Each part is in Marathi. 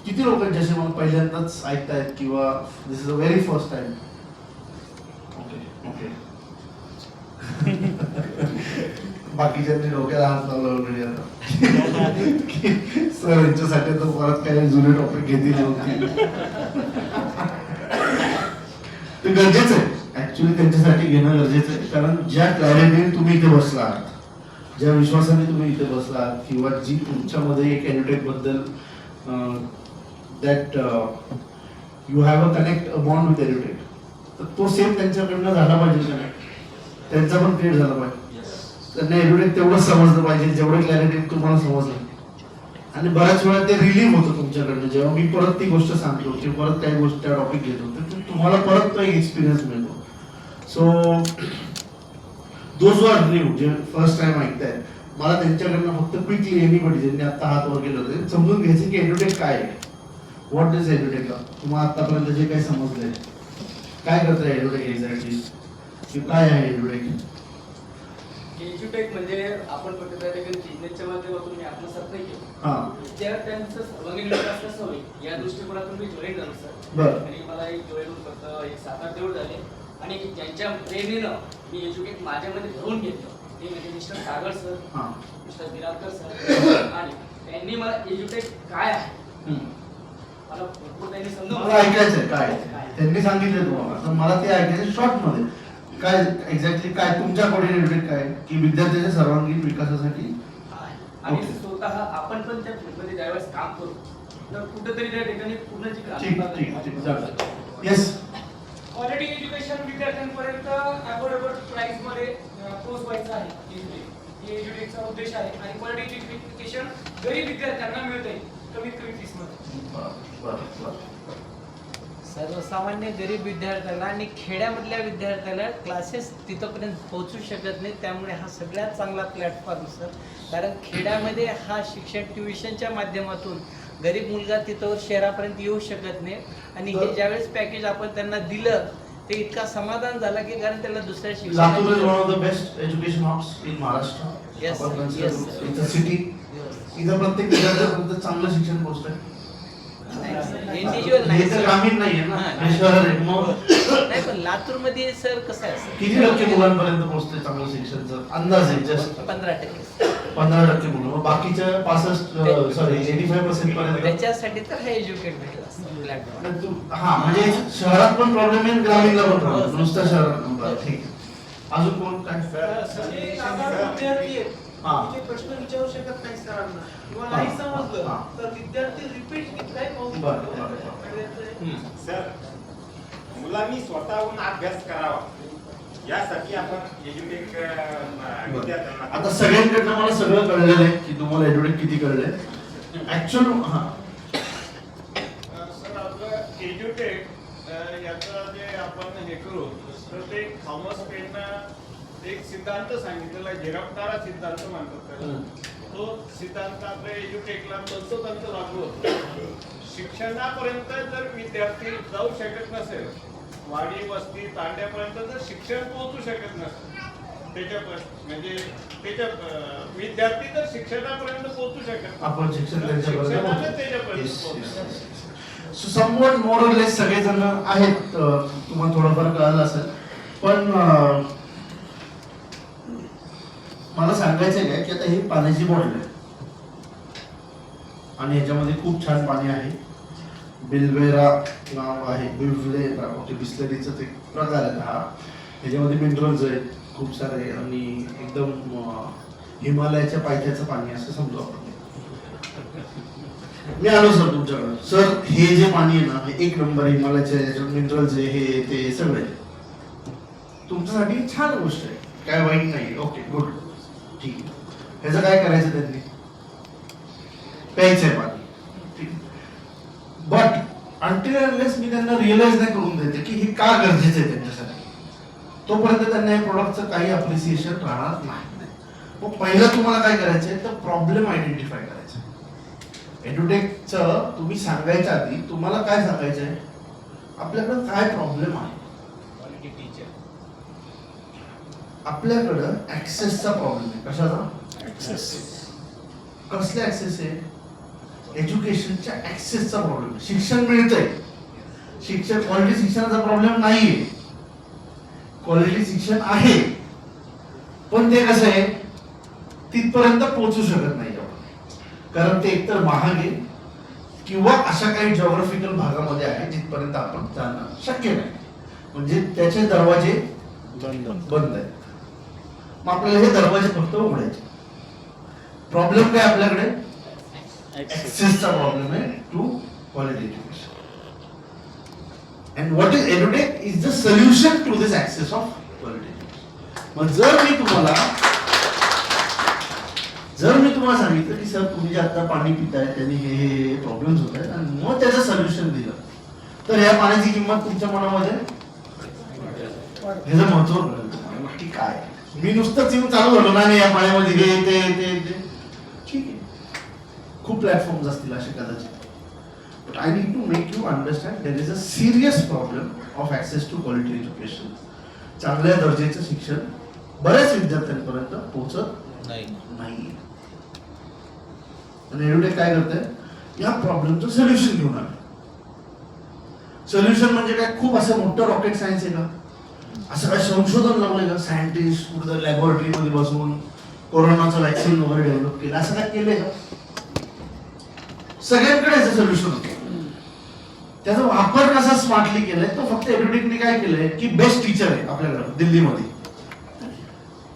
किती लोकांच्याशी मग पहिल्यांदाच ऐकतायत किंवा this is a very first time? Okay okay. बाकीच्यांनी डोक्याला हात लावला ऑलरेडी आता. सर यांच्यासाठी तर परत काही जुने टॉपिक घेतील नव्हती. ते गरजेचं आहे ऍक्च्युली, त्यांच्यासाठी घेणं गरजेचं आहे. कारण ज्या क्लॅरिटीने तुम्ही इथे बसला आहात, ज्या विश्वासाने तुम्ही इथे बसला आहात, किंवा जी तुमच्यामध्ये एक एड्युटेक बद्दल that you have a connect a bond with edtech, तर तो सेम त्यांच्याकडनं झाला पाहिजे का नाही? त्यांचा पण क्रिएट झाला पाहिजे. त्यांना एड्युटेक तेवढंच समजलं पाहिजे जेवढं क्लॅरिटी तुम्हाला समजलं. आणि बऱ्याच वेळा ते रिलीव्ह होतं तुमच्याकडनं जेव्हा मी परत ती गोष्ट सांगतो किंवा परत काही गोष्ट त्या टॉपिक घेतो, तर तुम्हाला परत तो एक एक्सपिरियन्स मिळतो. सो दोज आर न्यू, जे फर्स्ट टाइम ऐकताय, मला त्यांच्याकडनं फक्त क्विकली एनीबडी ज्यांनी आता हात वर केलं होते समजून घ्यायचं की एड्युटेक काय आहे, व्हॉट इज एड्युटेक. तुम्हाला आतापर्यंत जे काही समजलंय, काय करताय एड्युटेक एक्झॅक्टली, की काय आहे एड्युटेक? एज्युटेक म्हणजे आपण फक्त त्या ठिकाणी बिझनेसच्या माध्यमातून मी आत्मसात नाही केलं. विद्यार्थ्यांचं सर्वांगीण विकास कसं होईल या दृष्टिकोनातून मी जॉईन झालो सर. आणि मला एक जॉईन होऊन फक्त एक 7-8 दिवस झाले. आणि ज्यांच्या प्रेरणेनं मी एज्युकेट माझ्यामध्ये धरून घेतलं ते म्हणजे मिस्टर सागर सर, मिस्टर बिरादकर सर. आणि त्यांनी मला एज्युटेक काय आहे मला भरपूर त्यांनी समजून ऐकायचंय काय त्यांनी सांगितलं तुम्हाला, तर मला ते ऐकायचं शॉर्ट मध्ये. काय एक्झॅक्टली काय तुमच्याकडे एड्युटेक काय, की विद्यार्थ्याच्या सर्वांगीण विकासासाठी. आणि स्वतः आपण पण त्या फील्डमध्ये ज्यावेळेस काम करू तर कुठेतरी त्या ठिकाणी पूर्ण जी येस क्वालिटी एज्युकेशन विद्यार्थ्यांपर्यंत अफोर्डेबल प्राइस मध्ये पोहोचवायचं आहे. हे एज्युकेशनचा उद्देश आहे. आणि क्वालिटी एज्युकेशन गरीब विद्यार्थ्यांना मिळते कमीत कमी फीस मध्ये. सर्वसामान्य गरीब विद्यार्थ्याला आणि खेड्यामधल्या विद्यार्थ्याला क्लासेस तिथपर्यंत पोहोचू शकत नाही. त्यामुळे हा सगळ्यात चांगला प्लॅटफॉर्म सर. कारण खेड्यामध्ये हा शिक्षण ट्युशनच्या माध्यमातून गरीब मुलगा तिथं शहरापर्यंत येऊ शकत नाही. आणि हे ज्यावेळेस पॅकेज आपण त्यांना दिलं ते इतका समाधान झाला की कारण त्याला दुसऱ्या Latur is one of the best education hubs in Maharashtra. It's a city. इथं प्रत्येक विद्यार्थ्यापर्यंत चांगलं शिक्षण पोहोचतंय. इंडिव्हिज्युअल नाही तर ग्रामीण नाहीये ना, शहर आहे. मग नाही पण लातूर मध्ये सर कसं आहे, किती टक्के मुलांपर्यंत पोहोचतंय चांगलं शिक्षणचं अंदाज आहे? जस्ट 15%. 15% मुलं. मग बाकीच्या 85% पर्यंत त्याच्यासाठी तर हे एज्युकेट भेटलं असतं प्लॅटफॉर्म. हा म्हणजे शहरात पण प्रॉब्लेम आहे, ग्रामीणला पण प्रॉब्लेम, नुसत्या शहरात. ठीक आहे. अजून कोण काय? विद्यार्थी प्रश्न विचारू शकत नाही सरांना किंवा नाही समजलं तर विद्यार्थी रिपीट काय सर, मुलांनी स्वतःहून अभ्यास करावा यासाठी आपण एज्युकेट विद्यार्थ्यांना. आता सगळ्यांकडनं मला सगळं कळलेलं आहे की तुम्हाला एड्युटेक किती कळलंय ऍक्च्युअल. हा सर, आपलं एज्युटेक याचं जे आपण हे करू तर ते थॉमस पेननं एक सिद्धांत सांगितलेला आहे, झिरपणारा सिद्धांत म्हणतात त्याला. तो सिद्धांत आपल्या एज्युटेकला तंतोतंत लागू होतो. शिक्षणापर्यंत जर विद्यार्थी जाऊ शकत नसेल, वाडी वस्ती तांड्यापर्यंत जर शिक्षण पोहोचू शकत नसेल त्याच्यापर्यंत म्हणजे त्याच्या विद्यार्थी जर शिक्षणापर्यंत पोहोचू शकत आपण शिक्षण त्याच्यापर्यंत समवट मोर ऑर लेस सगळेजण आहेत. तुम्हाला थोडंफार कळलं असेल. पण मला सांगायचं काय की आता ही पाण्याची बॉटल आहे आणि ह्याच्यामध्ये खूप छान पाणी आहे. बिल्वेरा नाव आहे, बिल्वेरा. ओके, बिस्लरीचा एक प्रकार आहे हा. ह्याच्यामध्ये मिनरल्स आहेत खूप सारे आणि एकदम हिमालयाच्या पायथ्याचं पाणी असं समजू आपण. मी आलो सर तुमच्याकडे. सर हे जे पाणी आहे ना हे एक नंबर हिमालयाच्या याच्यात मिनरल्स आहे, हे ते सगळे तुमच्यासाठी छान गोष्ट आहे, काय वाईट नाही. ओके गुड, ठीक आहे. ह्याचं काय करायचं त्यांनी? प्यायचंय पाणी. ठीक. बट अंटिल अनलेस मी त्यांना रिअलाइज नाही करून देते की हे का गरजेचं आहे त्यांच्यासाठी, तोपर्यंत त्यांना या प्रोडक्टचं काही अप्रिसिएशन राहणार नाही. मग पहिलं तुम्हाला काय करायचंय तर प्रॉब्लेम आयडेंटिफाय करायचं. एड्युटेकचं तुम्ही सांगायच्या आधी तुम्हाला काय सांगायचंय, आपल्याकडे काय प्रॉब्लेम आहे. आपल्याकडं ऍक्सेसचा प्रॉब्लेम आहे. कशाचा? ऍक्सेस. कसले ऍक्सेस आहे? एज्युकेशनच्या ऍक्सेसचा प्रॉब्लेम. शिक्षण मिळतंय, शिक्षण क्वालिटी शिक्षणाचा प्रॉब्लेम नाहीये, क्वालिटी शिक्षण आहे, पण ते कसं आहे तिथपर्यंत पोहोचू शकत नाही आपण, कारण ते एकतर महाग आहे किंवा अशा काही जॉग्राफिकल भागामध्ये आहे जिथपर्यंत आपण जाणं शक्य नाही, म्हणजे त्याचे दरवाजे बंद आहेत. मग आपल्याला हे दरवाजे फक्त उघडायचे. प्रॉब्लेम काय आपल्याकडे? ऍक्सेसचा प्रॉब्लेम आहे to quality education. And what is edtech is the solution to this access of quality education. मग जर मी तुम्हाला सांगितलं की सर तुम्ही जे आता पाणी पिताय त्यांनी हे प्रॉब्लेम्स होत आहेत आणि मग त्याचं सोल्युशन दिलं, तर या पाण्याची किंमत तुमच्या मनामध्ये ह्याचं महत्व कळलं. नक्की काय? मी नुसतंच येऊन चालू झालो ना या पाण्यामध्ये हे ते ठीक आहे, खूप प्लॅटफॉर्म्स असतील असे कदाचित, but I need to make you understand there is a serious problem of access to quality education. चांगल्या दर्जाचं शिक्षण बऱ्याच विद्यार्थ्यांपर्यंत पोहोचत नाही. आणि एडुटेक काय करतंय? या प्रॉब्लेमचं सोल्युशन घेऊन आलं. सोल्युशन म्हणजे काय खूप असं मोठं रॉकेट सायन्स आहे का? असं काय संशोधन लावलंय का? सायंटिस्ट कुठं लॅबोरेटरीमध्ये बसून कोरोनाचं व्हॅक्सिन वगैरे डेव्हलप केलं, असं काय केलंय का? सगळ्यांकडे याचं सोल्युशन होतं. त्याचा वापर कसा स्मार्टली केलाय तो फक्त एडुटेकने काय केलंय की बेस्ट टीचर आहे आपल्याकडे दिल्लीमध्ये,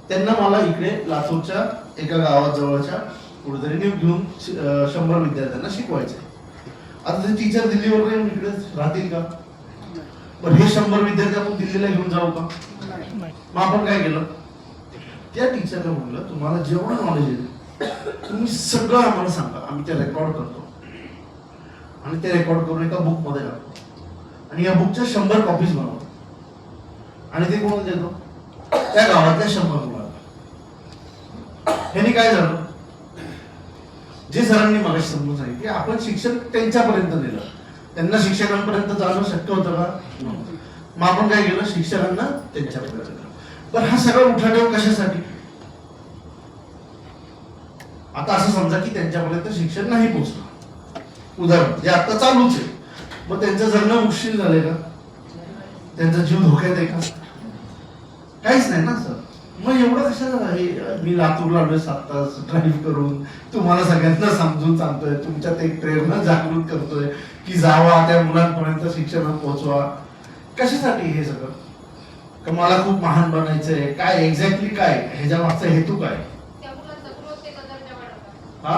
त्यांना मला इकडे लातूरच्या एका गावात जवळच्या कुठेतरी घेऊन 100 विद्यार्थ्यांना शिकवायचंय. आता ते टीचर दिल्लीवर येऊन इकडे राहतील का? पण हे 100 विद्यार्थी आपण दिल्लीला घेऊन जाऊ का? मग आपण काय केलं? त्या टीचरला म्हटलं तुम्हाला जेवढं नॉलेज आहे तुम्ही सगळं आम्हाला सांगा, आम्ही ते रेकॉर्ड करतो आणि ते रेकॉर्ड करून एका बुक मध्ये टाकतो आणि या बुकच्या 100 कॉपीज बनवतो आणि ते कोणाला देतो? त्या गावातल्या 100 मुलांना. ह्यानी काय झालं? जे सरांनी मला समजून सांगितलं की आपण शिक्षण त्यांच्यापर्यंत नेलं, त्यांना शिक्षकांपर्यंत जाणं शक्य होतं का? मग आपण काय केलं? शिक्षकांना त्यांच्यापर्यंत नेलं. पण हा सगळा उठाठेव कशासाठी? आता असं समजा की त्यांच्यापर्यंत शिक्षण नाही पोहोचलं, उदाहरण जे आता चालूच आहे, मग त्यांचं जगणं मुश्किल झालंय का? त्यांचा जीव धोक्यात आहे का? काहीच नाही ना सर. मग एवढं कशाला आहे? मी लातूरला आलोय 7 तास ड्राईव्ह करून, तुम्हाला सगळ्यांना समजून सांगतोय, तुमच्यात एक प्रेरणा जागृत करतोय की जावा त्या मुलांपर्यंत शिक्षण पोहोचवा. कशासाठी हे सगळं? का मला खूप महान बनायचंय? काय एक्झॅक्टली काय ह्याच्या मागचा हेतू काय? हा,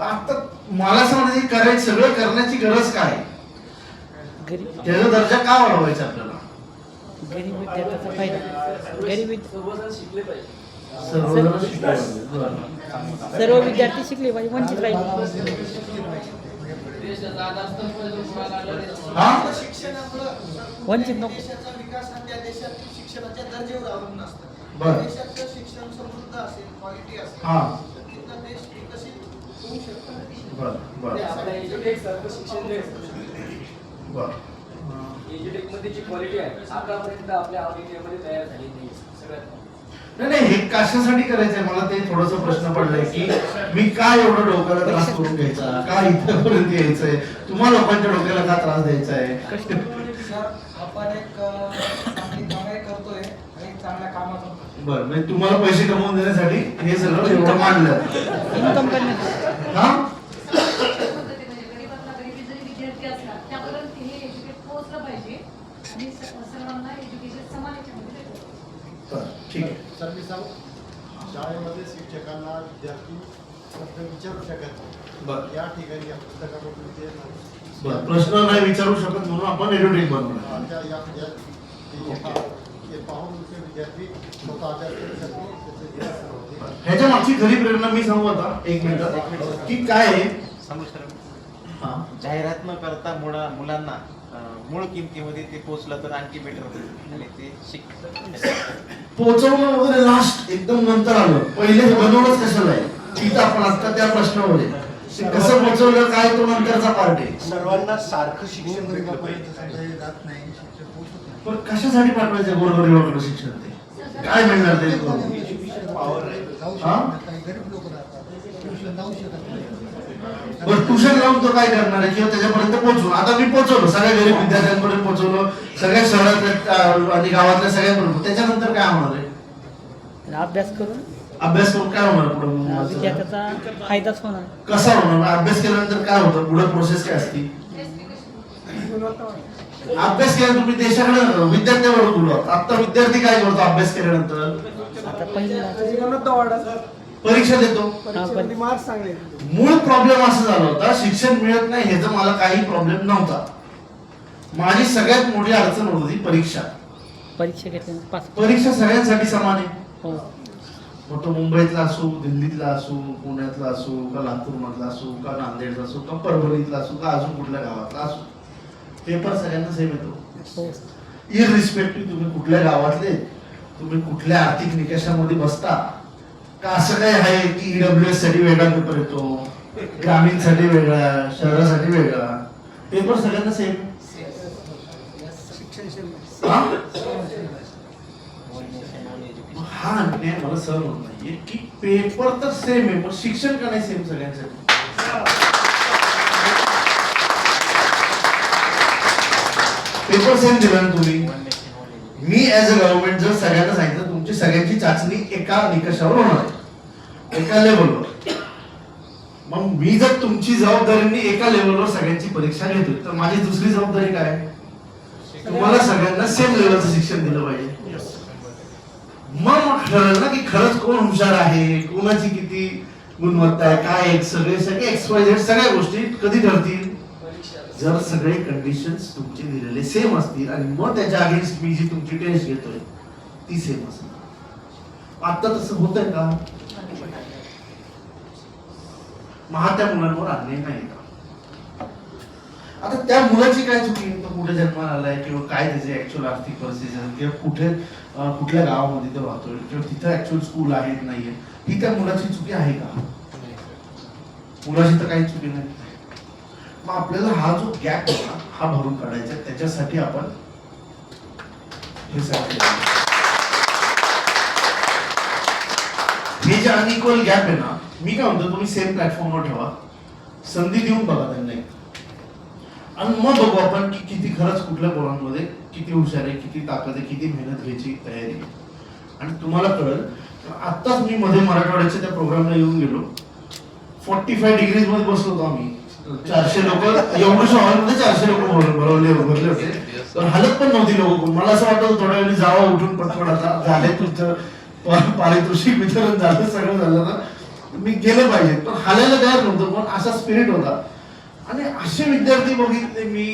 आता मला असं म्हणायचं करायचं सगळं करण्याची गरज काय? त्याचा दर्जा का वाढवायचा आपल्याला? गरीब विद्यार्थ्याचा फायदा, गरीब सर्वजण शिकले पाहिजे, सर्वजण शिकले पाहिजे. सर्व विद्यार्थी शिकले पाहिजे, वंचित राहिले. देशाचा आधारस्तंभ जो मुळाला आलेला आहे. हा, शिक्षणामुळं वंचित नको. देशाचा विकास हा त्या देशातील शिक्षणाच्या दर्जावर अवलंबून असतं. बरं. देशाचं शिक्षण समृद्ध असेल, क्वालिटी असेल, हा. तर तिथला देश विकसित होऊ शकतो. बर ते आपल्या एज्युटेक सारखं शिक्षण जे आहे, बर. एज्युटेक मध्ये जी क्वालिटी आहे आतापर्यंत आपल्या इंडियामध्ये तयार झाली नाही सगळ्यात. नाही नाही, हे कशासाठी करायचंय मला ते थोडासा प्रश्न पडलाय की मी काय एवढं डोक्याला त्रास करून घ्यायचा, काय इथपर्यंत यायचंय, तुम्हा लोकांच्या डोक्याला का त्रास द्यायचा आहे? सर, आपण एक चांगली कमाई करतोय आणि एक चांगल्या कामाचा. बरं, म्हणजे तुम्हाला पैसे कमवून देण्यासाठी हे सगळं एवढं मांडलं. इन्कम करण्यासाठी. हा, ठीक आहे. सर मी सांगू, शाळेमध्ये शिक्षकांना विद्यार्थी प्रश्न विचारू शकत नाही. बरं. या ठिकाणी या पुस्तकामधून ते बरं, प्रश्न नाही विचारू शकत म्हणून आपण एडुटेक बनवलं. हे पाहून ते विद्यार्थी स्वतः अभ्यास करू शकतो, त्याचे निराकरण होते. ह्याच्या मागची खरी प्रेरणा मी सांगू आता एक मिनिट की काय आहे. हा, जाहिरात न करता मुलांना मूळ किमतीमध्ये ते पोहोचलं तर आणखी बेटर होईल आणि ते पोहोचवणं वगैरे लास्ट एकदम नंतर आलं, पहिले हे बनवणंच कशाला आहे? तिथं आपण आता त्या प्रश्नावर आहे. कसं पोहोचवलं काय तो नंतरचा पार्ट आहे. सर्वांना सारखं शिक्षण भेटलं पाहिजे. जात नाही, शिक्षण पोहोचत नाही. पण कशासाठी पाठवायचं गोरगरिबाकडे शिक्षण? ते काय मिळणार ते? पॉवर आहे. जाऊ हा? शकत नाही, काही गरीब लोक राहतात ट्युशन जाऊ शकत नाही. बरं ट्युशन लावून तो काय करणार आहे किंवा त्याच्यापर्यंत पोहोचून आता मी पोहोचवलो सगळ्या गरीब विद्यार्थ्यांपर्यंत पोहोचवलो सगळ्या शहरातल्या आणि गावातल्या सगळ्यांपर्यंत त्याच्यानंतर काय होणार आहे अभ्यास करून अभ्यास करून काय होणार पुढे विद्यार्थ्याचा फायदाच होणार. कसा होणार अभ्यास केल्यानंतर काय होतं पुढे प्रोसेस काय असते अभ्यास केला तुम्ही देशाकडे विद्यार्थ्यावर बोलवत आता विद्यार्थी काय करतो अभ्यास केल्यानंतर आता पहिला परीक्षा देतो मार्क्स चांगले मूळ प्रॉब्लेम असं झाला होता शिक्षण मिळत नाही ह्याचा मला काही प्रॉब्लेम नव्हता माझी सगळ्यात मोठी अडचण होती परीक्षा परीक्षा घेतल्या पास. परीक्षा सगळ्यांसाठी समान आहे हो. मग तो मुंबईतला असो दिल्लीतला असो पुण्यातला असो का लातूर मधला असो का नांदेडला असो का परभणीतला असो का अजून कुठल्या गावातला असो पेपर सगळ्यांना सेम येतो हो. इररिस्पेक्टिव्ह तुम्ही कुठल्या गावातले तुम्ही कुठल्या आर्थिक निकषामध्ये बसता का असं काय आहे की ईडब्ल्यूएस साठी वेगळा पेपर येतो ग्रामीण साठी वेगळा शहरासाठी वेगळा पेपर सगळ्यांना सेम हा अन्याय मला सहन होत नाहीये की पेपर तर सेम आहे पण शिक्षण का नाही सेम सगळ्यांसाठी पेपर सेम दिला ना तुम्ही मी ऍज अ गव्हर्नमेंट जर सगळ्यांना सांगितलं तुमची सगळ्यांची चाचणी एका निकषावर होणार आहे एका लेवलवर मग मी जर तुमची जबाबदारीने एका लेवलवर सगळ्यांची परीक्षा घेतोय तर माझी दुसरी जबाबदारी काय तुम्हाला सगळ्यांना सेम लेवलचं शिक्षण दिलं पाहिजे मग ठरलं ना की खरंच कोण हुशार आहे कोणाची किती गुणवत्ता आहे काय सगळे सगळे एक्सवायझेड सगळ्या गोष्टी कधी ठरतील जर सगळे कंडिशन्स तुमचे दिलेले सेम असतील आणि मग त्याच्या अगेन्स्ट मी जी तुमची टेस्ट घेतोय ती सेम असेल आता तसं होतंय का त्या मुलांवर अन्याय नाही का आता त्या मुलाची काय चुकी तो कुठे जन्माला आलाय किंवा काय त्याची ऍक्च्युअल आर्थिक परिस्थिती आहे किंवा कुठे कुठल्या गावामध्ये तो राहतोय किंवा तिथं ऍक्च्युअल स्कूल आहे नाहीये ही त्या मुलाची चुकी आहे का मुलाची तर काही चुकी नाही मग आपल्याला हा जो गॅप आहे ना हा भरून काढायचा त्याच्यासाठी आपण हे सगळं हे जे अनइक्वल गॅप आहे ना मी काय म्हणतो तुम्ही सेम प्लॅटफॉर्मवर ठेवा संधी देऊन बघा त्यांना आणि मग बघू आपण की किती खरंच कुठल्या पोरांमध्ये किती हुशार आहे किती ताकद आहे किती मेहनत घ्यायची तयारी आहे आणि तुम्हाला कळेल आत्ताच मी मध्ये मराठवाड्याच्या त्या प्रोग्रामला येऊन गेलो 45 डिग्रीज मध्ये बसलो होतो आम्ही 400 लोक एवढ्या हॉलमध्ये 400 लोक भरले होते पण हालत पण नव्हती लोक मला असं वाटतं थोड्या वेळी जावं उठून पटपट आता झाले तुमचं पारितोषिक वितरण झालं सगळं झालं ना मी गेलं पाहिजे पण हालायला तयार नव्हतं पण असा स्पिरिट होता आणि असे विद्यार्थी बघितले मी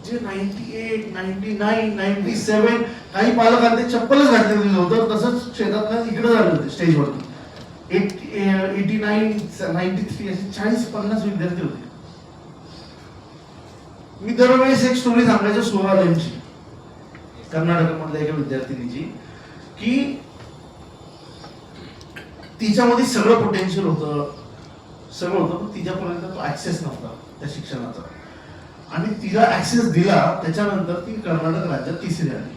जे 98, 99, 97 काही पालकांनी चप्पलच घातलेली होतं तसंच शेतात इकडे झालं होते स्टेजवरती 89, 93 असे 40-50 विद्यार्थी होते मी दरवेळेस एक स्टोरी सांगायचो सोहालेमची कर्नाटकमधल्या एका विद्यार्थिनीची की तिच्यामध्ये सगळं पोटेन्शियल होतं सगळं होतं पण तिच्यापर्यंत तो ऍक्सेस नव्हता त्या शिक्षणाचा आणि तिला ऍक्सेस दिला त्याच्यानंतर ती कर्नाटक राज्यात तिसरी आली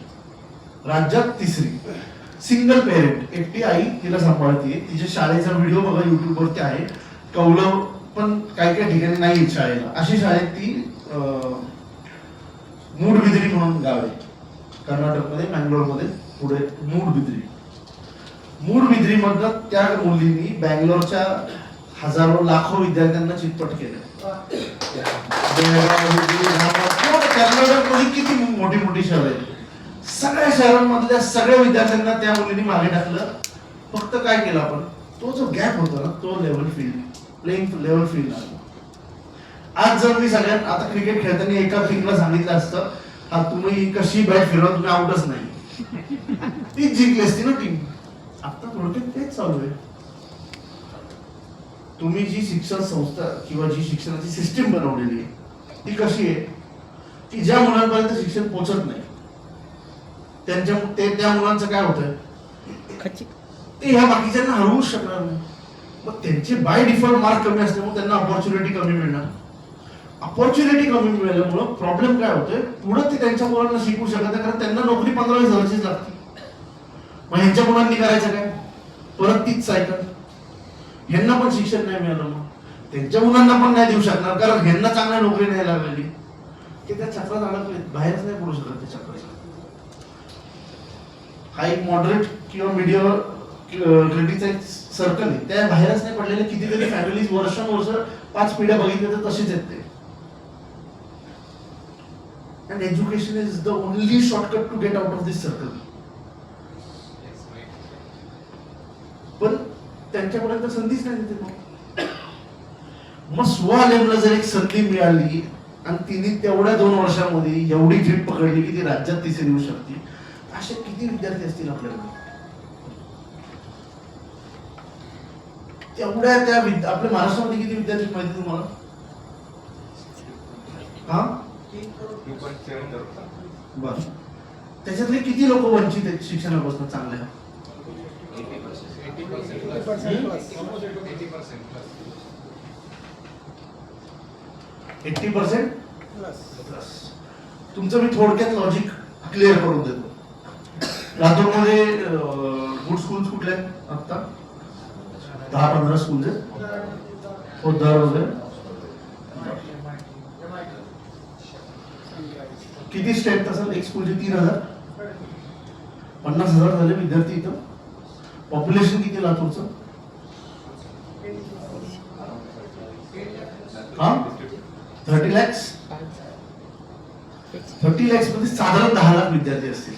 राज्यात तिसरी सिंगल पेरेंट एकटी आई तिला सांभाळते तिच्या शाळेचा व्हिडिओ बघा युट्यूबवरती आहे कौलव पण काही काही ठिकाणी नाही शाळेला अशी शाळेत ती मूडबिद्री म्हणून गाव आहे कर्नाटकमध्ये मँगलोरमध्ये पुढे मूडबिद्री मधनं त्या मुलींनी बँगलोरच्या हजारो लाखो विद्यार्थ्यांना चितपट केलं कर्नाटकमध्ये किती मोठी मोठी शहर आहेत सगळ्या शहरांमधल्या सगळ्या विद्यार्थ्यांना त्या मुलींनी मागे टाकलं फक्त काय केलं आपण तो जो गॅप होता ना तो प्लेइंग लेवल फील्ड आला आज जर मी सगळ्यांना आता क्रिकेट खेळताना एका टीमला सांगितलं असतं हा तुम्ही कशी बॅट फिरवा तुम्ही आउटच नाही ती जिंकली असती ना टीम आता थोडक्यात तेच चालू आहे तुम्ही जी शिक्षण संस्था किंवा जी शिक्षणाची सिस्टीम बनवलेली आहे ती कशी आहे की ज्या मुलांपर्यंत शिक्षण पोहोचत नाही त्या मुलांचं काय होतंय ते ह्या बाकीच्यांना हरवूच शकणार नाही मग त्यांचे बाय डिफॉल्ट मार्क कमी असल्यामुळे त्यांना अपॉर्च्युनिटी कमी मिळणार अपॉर्च्युनिटी कमी मिळाल्यामुळं प्रॉब्लेम काय होतोय पुढे ते त्यांच्या मुलांना शिकू शकत नाही कारण त्यांना नोकरी 15-20 हजाराचीच लागते मग ह्यांच्या मुलांनी करायचं काय परत तीच सायकल ह्यांना पण शिक्षण नाही मिळालं, मग त्यांच्या मुलांना पण नाही देऊ शकणार, कारण ह्यांना चांगल्या नोकरी नाही लागलेली, की त्या चक्रात अडकले, बाहेरच नाही पडू शकत त्या चक्रात. हा एक मॉडरेट किंवा मीडियावर क्रिटिकचा एक सर्कल आहे, त्या बाहेरच नाही पडलेले कितीतरी फॅमिलीज वर्षानुवर्ष 5 पिढ्या बघितल्या तर तशीच आहेत ते. And education is the only shortcut to get out of this circle. पण त्यांच्यापर्यंत संधीच नाही देते. मग सुवालेमला जर एक संधी मिळाली आणि तिने तेवढ्या 2 वर्षांमध्ये एवढी झीप पकडली की ती राज्यात तिसरी येऊ शकते, असे किती विद्यार्थी असतील आपल्याकडे? तेवढ्या आपल्या महाराष्ट्रामध्ये किती विद्यार्थी माहिती तुम्हाला? हा, बर, त्याच्यातले किती लोक वंचित आहेत शिक्षणापासून चांगल्या? 80%? तुमचं मी थोडक्यात लॉजिक क्लिअर करून देतो. लातूरमध्ये गुड स्कूल्स कुठले आहेत आता? 10-15 स्कूल्स आहेत, पोद्दार वगैरे. किती स्ट्रेंथ असेल एक स्कूलचे? 3000, 50,000 झाले विद्यार्थी इथं. पॉप्युलेशन किती लातूरचं? हा, 30 lakhs. 30 lakhs मध्ये साधारण 10 लाख विद्यार्थी असतील.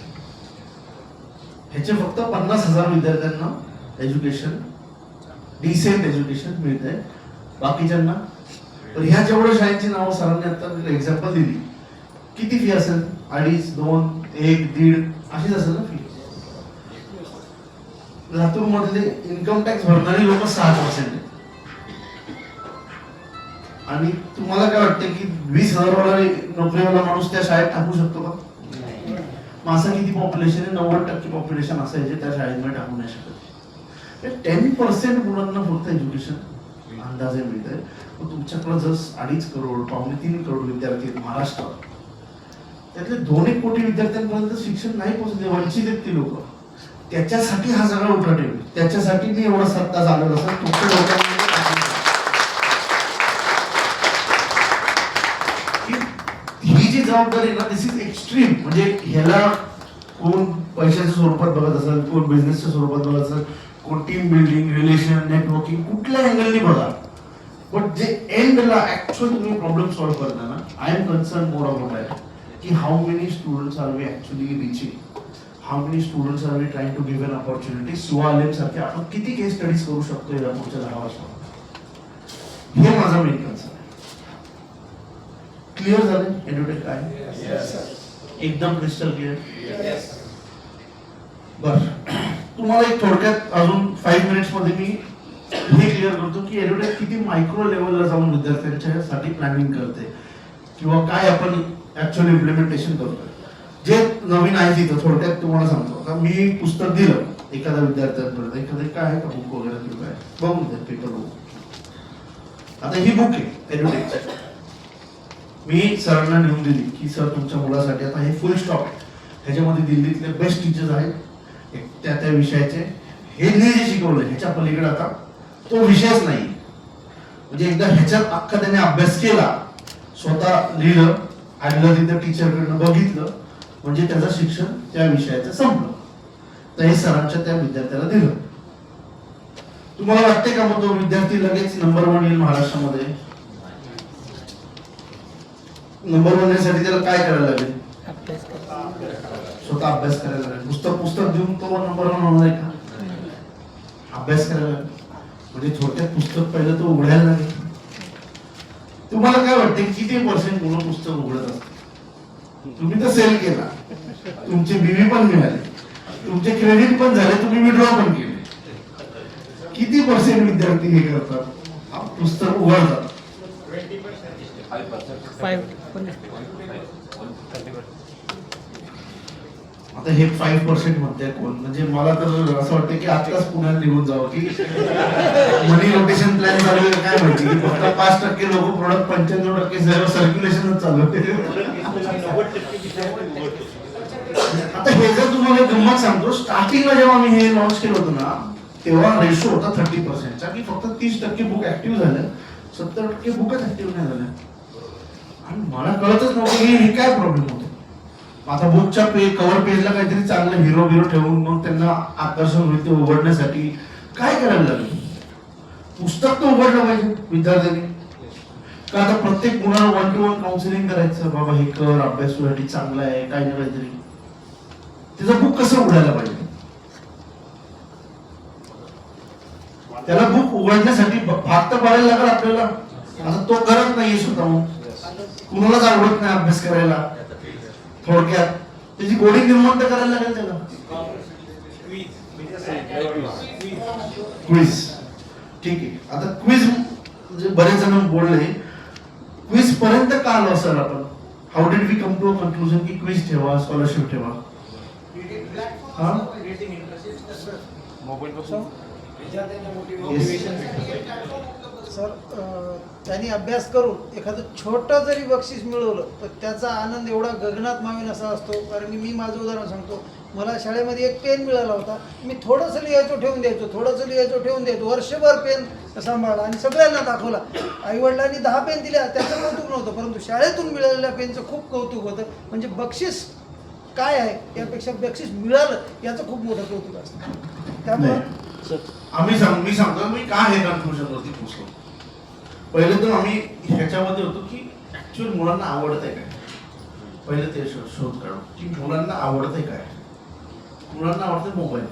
ह्याचे फक्त 50,000 विद्यार्थ्यांना एज्युकेशन, डिसेंट एज्युकेशन मिळत आहे, बाकीच्यांना. तर ह्या जेवढ्या शाळेची नावं सरांनी आता एक्झाम्पल दिली, किती फी असेल? 2.5, 2, 1, 1.5 अशीच असेल ना फी. लातूर मधले इन्कम टॅक्स भरणारी लोक 6% आहेत. आणि तुम्हाला काय वाटतं की 20,000 नोकरीवाला माणूस त्या शाळेत टाकू शकतो का? मग असं किती पॉप्युलेशन आहे? 90% पॉप्युलेशन असं आहे जे त्या शाळेमध्ये टाकू नाही शकत. 10% मुलांना फक्त एज्युकेशन अंदाजे मिळत आहे. तुमच्याकडे जर 2.5 करोड, 2.25 करोड विद्यार्थी आहेत महाराष्ट्रात, त्यातले 2-1 कोटी विद्यार्थ्यांपर्यंत शिक्षण नाही पोहोचले, वंचित आहेत ती लोक. त्याच्यासाठी हा सगळा उठाठेव, त्याच्यासाठी मी एवढा सत्ता झालेला असं तुमच्या लोकांना ही जी जबाबदारी ना, दिस इज एक्स्ट्रीम. म्हणजे ह्याला कोण पैशाच्या स्वरूपात बघत असेल, कोण बिझनेसच्या स्वरूपात बघत असेल, कोण टीम बिल्डिंग, रिलेशन, नेटवर्किंग, कुठल्या अँगलनी बघा, पण जे एंडला ऍक्च्युअल तुम्ही प्रॉब्लेम सॉल्व्ह करता ना, I am concern more about that, की how many students are we actually reaching, how many students are we trying to give an opportunity. सुवालेम सारखे आपण किती केस स्टडीज करू शकतो या पुढच्या 10 वर्षात, हे माझा मेन कन्सर्न. क्लिअर झालं एड्युटेक काय? एकदम क्रिस्टल क्लिअर. बर, तुम्हाला एक थोडक्यात अजून 5 मिनिट्स मध्ये मी हे क्लिअर करतो की एड्युटेक किती मायक्रो लेवलला जाऊन विद्यार्थ्यांच्यासाठी प्लॅनिंग करते, किंवा काय आपण ऍक्च्युअली इम्प्लिमेंटेशन करतोय. जे नवीन आहे तिथं थोडक्यात तुम्हाला सांगतो. आता मी पुस्तक दिलं एखाद्या विद्यार्थ्यांपर्यंत, एखादं काय आहे का बुक वगैरे किंवा काय बघून द्या, पेपर बघू. आता ही बुक आहे एड्युटेकची, मी सरांना नेऊन दिली की सर तुमच्या मुलासाठी आता हे फुल स्टॉप, ह्याच्यामध्ये दिल्लीतले बेस्ट टीचर्स आहेत त्या त्या विषयाचे, हे जे शिकवलं ह्याच्या पलीकडे आता तो विषयच नाही. म्हणजे एकदा ह्याच्यात अख्खा त्याने अभ्यास केला, स्वतः लिहिलं, आणलं तिथं टीचरकडनं बघितलं, म्हणजे त्याचं शिक्षण त्या विषयाचं संपलं. तर हे सरांच्या त्या विद्यार्थ्याला दिलं. तुम्हाला वाटते का मग तो विद्यार्थी लगेच नंबर 1 येईल महाराष्ट्रामध्ये? नंबर 1 येण्यासाठी त्याला काय करायला लागेल? स्वतः अभ्यास करायला लागेल. पुस्तक देऊन तो नंबर 1 होणार आहे का? अभ्यास करायला लागेल. म्हणजे थोडक्यात पुस्तक पहिलं तो उघडायला लागेल. तुम्हाला काय वाटते किती % मुलं पुस्तक उघडत असतात? तुम्ही तर सेल केला, तुमचे बीवी पण मिळाले, तुमचे क्रेडिट पण झाले, तुम्ही विड्रॉ पण केले. किती % विद्यार्थी हे करतात, पुस्तक उघडतात? 5%. आता हे 5% म्हणते कोण? म्हणजे मला तर असं वाटतं की आताच पुण्यात निघून जावं की मनी रोटेशन प्लॅन चालू आहे, काय माहिती की फक्त 5% लोक प्रोडक्ट 95% सर्क्युलेशनच चालू आहे. आता हे जर तुम्हाला गंमत सांगतो, स्टार्टिंगला जेव्हा मी हे लॉन्च केलं होतं ना, तेव्हा रेशो होता 30%चा की फक्त 30% बुक ऍक्टिव्ह झाल्या, 70% बुकच ऍक्टिव्ह नाही झाल्या. आणि मला कळतच नव्हतं की हे काय प्रॉब्लेम होतो. आता बुकच्या कव्हर पेजला काहीतरी चांगलं हिरो ठेवून मग त्यांना आकर्षण होईल ते उघडण्यासाठी काय करायला लागेल. पुस्तक तर उघडलं पाहिजे विद्यार्थ्यांनी. का आता प्रत्येक मुलाला 1-to-1 काउन्सिलिंग करायचं, बाबा हे कर, अभ्यास तुझ्यासाठी चांगला आहे, काही ना काहीतरी. त्याचं बुक कसं उघडायला पाहिजे. त्याला बुक उघडण्यासाठी भाग तर पाडायला लागेल आपल्याला. आता तो करत नाहीये स्वतःहून, कुणालाच आवडत नाही अभ्यास करायला. थोडक्यात त्याची गोडी निर्माण तर करायला लागेल त्याला. क्विज, ठीक आहे. आता क्विज बरेच जण बोलले, क्विज पर्यंत का आलो सर आपण. How did we come to a conclusion की क्विज ठेवा, स्कॉलरशिप ठेवा. सर त्यांनी अभ्यास करून एखादं छोटं जरी बक्षीस मिळवलं तर त्याचा आनंद एवढा गगनात मावेन असा असतो. कारण की मी माझं उदाहरण सांगतो, मला शाळेमध्ये एक पेन मिळाला होता. मी थोडंसं लिहायचो ठेवून द्यायचो, वर्षभर पेन सांभाळला आणि सगळ्यांना दाखवला. आईवडिलांनी 10 पेन दिल्या, त्याचं कौतुक नव्हतं, परंतु शाळेतून मिळालेल्या पेनचं खूप कौतुक होतं. म्हणजे बक्षीस काय आहे यापेक्षा बक्षीस मिळालं याचं खूप मोठं कौतुक असतं. त्यामुळे मी सांगतो मी का हे कन्क्लुजन वरती पोहोचलो. पहिले तर आम्ही ह्याच्यामध्ये होतो की ऍक्च्युअली मुलांना आवडत आहे काय. पहिले ते शोध काढू की मुलांना आवडत आहे काय. मुलांना आवडते मोबाईल,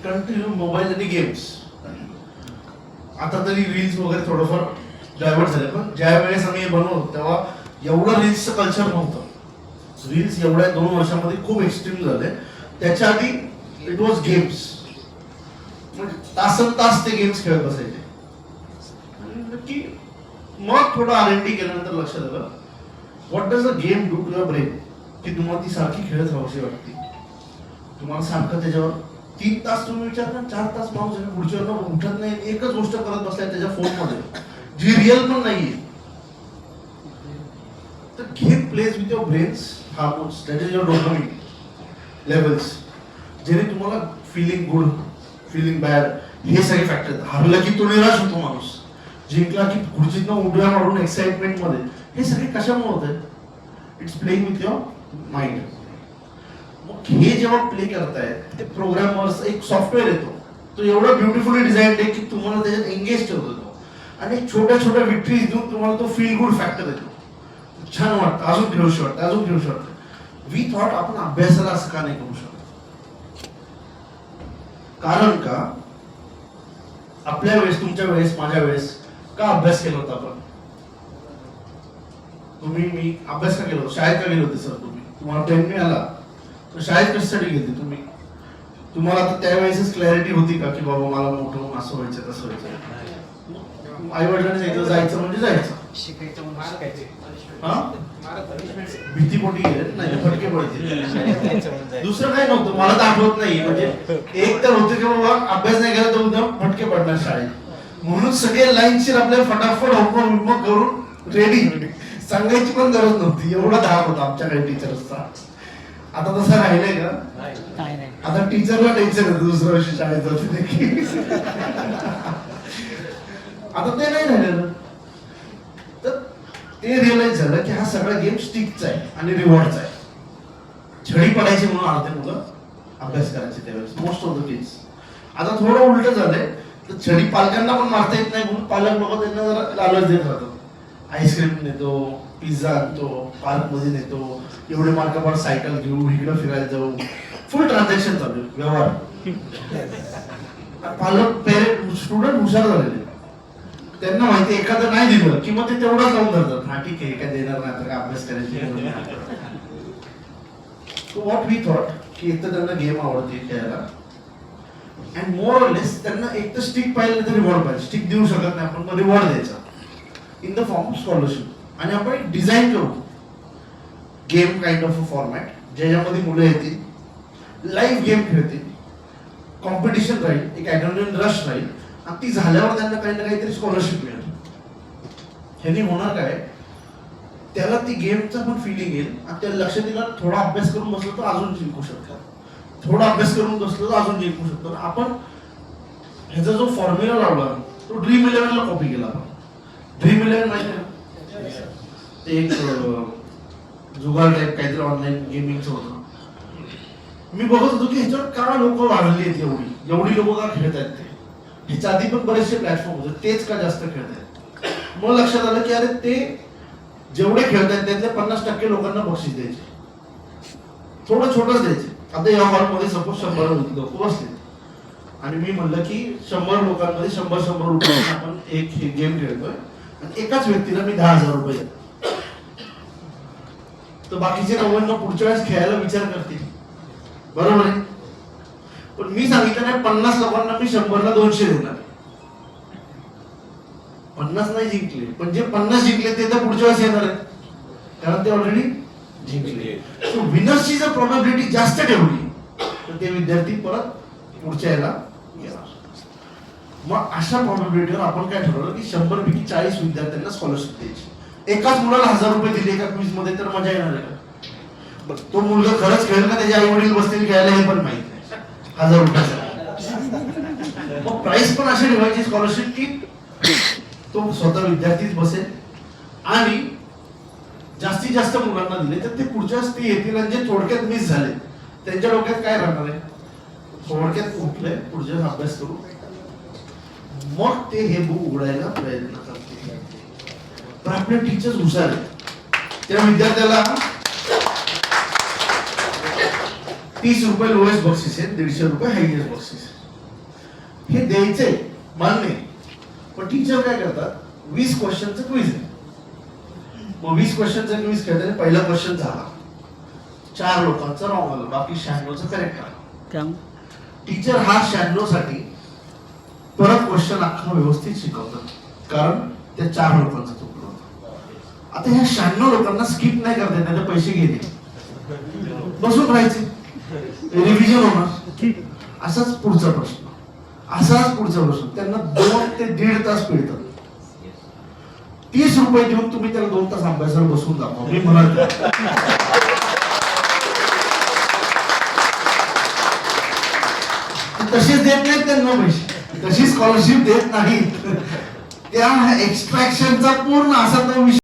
कंटिन्यू मोबाईल आणि गेम्स. आता तरी रील्स वगैरे थोडंफार डायव्हर्ट झाले, पण ज्या वेळेस आम्ही हे बनवतो तेव्हा एवढं रील्सचं कल्चर नव्हतं. रील्स एवढ्या 2 वर्षामध्ये खूप एक्स्ट्रीम झाले. त्याच्या आधी इट वॉज गेम्स. तास ते गेम्स खेळत बसायचे. की मग थोडं R&D केल्यानंतर लक्षात आलं what does a game do to your brain. की तुम्हाला ती सारखी खेळत राहावीशी वाटते. तुम्हाला सारखं त्याच्यावर 3 तास तुम्ही विचार ना, 4 तास माणूस पुढच्यावर उठत नाही, एकच गोष्ट करत बसलाय त्याच्या फोनमध्ये जी रिअल पण नाहीये. तर game plays with your brains hormones, that is your dopamine levels, जेणे तुम्हाला फिलिंग गुड, फिलिंग बॅड हे सगळे फॅक्टर. हरलं की तो निराश होतो माणूस, जिंकला की खुर्चीतनं उड्या मारून एक्साइटमेंट मध्ये. हे सगळे कशामुळे होत आहे. It's playing with your mind. मग हे जेव्हा प्ले करतायत ते प्रोग्रामर्स, एक सॉफ्टवेअर येतो, तो एवढा ब्युटिफुली डिझाईन्ड आहे की तुम्हाला त्याच्यात एंगेज ठेवतो तो. आणि छोट्या विक्ट्रीज देऊन तुम्हाला तो फील गुड फॅक्टर येतो. छान वाटतं, अजून खेळूशी वाटतं. वी थॉट आपण अभ्यासाला असं का नाही करू शकत. कारण का आपल्या वेळेस, तुमच्या वेळेस, माझ्या वेळेस का अभ्यास केला होता आपण. मी अभ्यास का केला होता, शाळेत का गेले होते सर तुम्ही. तुम्हाला पेन मिळाला तर शाळेत कशासाठी गेले तुम्ही. तुम्हाला आता त्यावेळेसच क्लॅरिटी होती का की बाबा मला मोठं होऊन असं व्हायचं तसं व्हायचं. आई वडिलांनी सांगितलं जायचं म्हणजे जायचं, शिकायचं म्हणजे शिकायचं. भीतीपोटी गेले नाही, फटके पडतील, दुसरं काही नव्हतं. मला तर आठवत नाही. म्हणजे एक तर होतं की बाबा अभ्यास नाही केला तर उद्या फटके पडणार शाळेत, म्हणून सगळे लाईनशीर आपल्याला फटाफट होमवर्क करून रेडी. सांगायची पण गरज नव्हती, एवढा धाक होता आमच्याकडे टीचर्सचा. आता तसं राहिलंय का. आता टीचरला टेन्शन येतं दुसऱ्या वर्षी शाळेत जाते. आता ते नाही राहिलेलं. तर ते रिअलाइज झालं की हा सगळा गेम स्टिकचा आहे आणि रिवॉर्डचा आहे. छडी पडायची म्हणून अर्धे मुलं अभ्यास करायचे त्यावेळेस, मोस्ट ऑफ द केस. आता थोडं उलट झालंय, तर छडी पालकांना पण मारता येत नाही म्हणून पालक लोक त्यांना जरा लालच देत राहतात. आईस्क्रीम नेतो, पिझ्झा आणतो, पार्क मध्ये नेतो, एवढे मार्कावर सायकल घेऊ, इकडे फिरायला जाऊ, फुल ट्रान्झॅक्शन चालू आहे, व्यवहार. पालक, पेरेंट, स्टुडंट हुशार झालेले, त्यांना माहिती एखादं नाही दिलं की मग ते तेवढंच लावून धरतात. हा ठीक आहे, काय देणार नाही तर अभ्यास करायची. सो व्हॉट वी थॉट की एक तर त्यांना गेम आवडते खेळायला, अँड मोर ऑर लेस त्यांना एक तर स्टिक पाहिजे तर रिवॉर्ड पाहिजे. स्टिक देऊ शकत नाही आपण, रिवॉर्ड द्यायचा in the form of scholarship. आणि आपण एक डिझाईन करू game kind of a format, ज्याच्यामध्ये मुलं येतील, लाईव्ह गेम खेळतील, कॉम्पिटिशन राहील, एक ॲड्रेनलिन रश राहील, आणि ती झाल्यावर त्यांना काही ना काहीतरी स्कॉलरशिप मिळेल. ह्यानी होणार काय, त्याला ती गेमचं पण फिलिंग येईल आणि त्याला लक्ष दिलं, थोडा अभ्यास करून बसलो तर अजून जिंकू शकतो, थोडा अभ्यास करून बसलो तर अजून जिंकू शकतो. आपण ह्याचा जो फॉर्म्युला लावला तो ड्रीम 11 ला कॉपी केला. ड्रीम 11 माहिती आहे ना? ते एक जुगार टाईप काहीतरी ऑनलाईन गेमिंगचं होतं. मी बघत होतो की ह्याच्यावर का लोक वाढली आहेत, एवढी लोक का खेळत आहेत. ते ह्याच्या आधी पण बरेचसे प्लॅटफॉर्म होते, तेच का जास्त खेळत आहेत. मग लक्षात आलं की अरे ते जेवढे खेळत आहेत त्यातले 50% लोकांना बक्षीस द्यायचे, थोडं छोटंच द्यायचे. आता या हॉलमध्ये सपोज 100 लोक बसले आणि मी म्हणलं की 100 लोकांमध्ये 100 रुपये आपण एक गेम खेळतोय आणि एकाच व्यक्तीला मी 10,000 रुपये देतो. तर बाकीचे 99 पुढच्या वेळेस खेळायला विचार करतील, बरोबर आहे. पण मी सांगितलं नाही 50 लोकांना मी 100 ला 200 देणार. 50 नाही जिंकले, पण जे 50 जिंकले ते तर पुढच्या वेळेस येणार आहेत, कारण ते ऑलरेडी जिंकले. सो विनर्सची जर प्रोबॅबिलिटी जास्त ठेवली तर ते विद्यार्थी परत पुढच्या याला येणार. मग अशा प्रोबॅबिलिटीवर आपण काय ठरवलं की 100 पैकी 40 विद्यार्थ्यांना स्कॉलरशिप द्यायची. एकाच मुलाला 1000 रुपये दिले एका क्विज मध्ये तर मजा येणार आहे का? तो मुलगा खरंच खेळेल का, त्याचे आई वडील बसतील खेळायला हे पण माहित नाही. 1000 रुपये मग प्राइस पण अशी ठेवायची स्कॉलरशिप की तो स्वतः विद्यार्थीच बसेल आणि जास्तीत जास्त मुलांना दिले तर ते पुढच्या ते येतील. आणि जे थोडक्यात मिस झाले त्यांच्या डोक्यात काय राहणार आहे, थोडक्यात उठले पुढच्या अभ्यास करू, मग ते हे बुक उघडायला प्रयत्न करतील. पण आपले टीचर्स हुशार आहेत, त्या विद्यार्थ्याला 30 रुपये लोएस्ट बक्षीस आहे, 150 रुपये हायएस्ट बक्षीस आहे. हे द्यायचे मान्य, पण टीचर काय करतात 20 क्वेश्चनचं क्विज आहे. मग 20 क्वेश्चनचा क्विज खेळताना पहिला क्वेश्चन झाला, 4 लोकांचा रॉंग आलं, बाकी 96चं करेक्ट आलं. टीचर हा 96 साठी परत क्वेश्चन अख्खा व्यवस्थित शिकवतात, कारण त्या 4 लोकांचं चुकलं होतं. आता ह्या 96 लोकांना स्किप नाही करता येत, नाही तर पैसे घेते, बसून राहायचे, रिव्हिजन होणार. असाच पुढचा प्रश्न, असाच पुढचा प्रश्न. त्यांना 2 ते 1.5 तास पिळतात. 30 रुपये देऊन तुम्ही त्याला 2 तास अभ्यासाला बसून दाखवा, मी म्हणाल तसेच देत नाहीत त्यांना पैसे, तशी स्कॉलरशिप देत नाहीत. त्या एक्स्ट्रॅक्शनचा पूर्ण असा तो विषय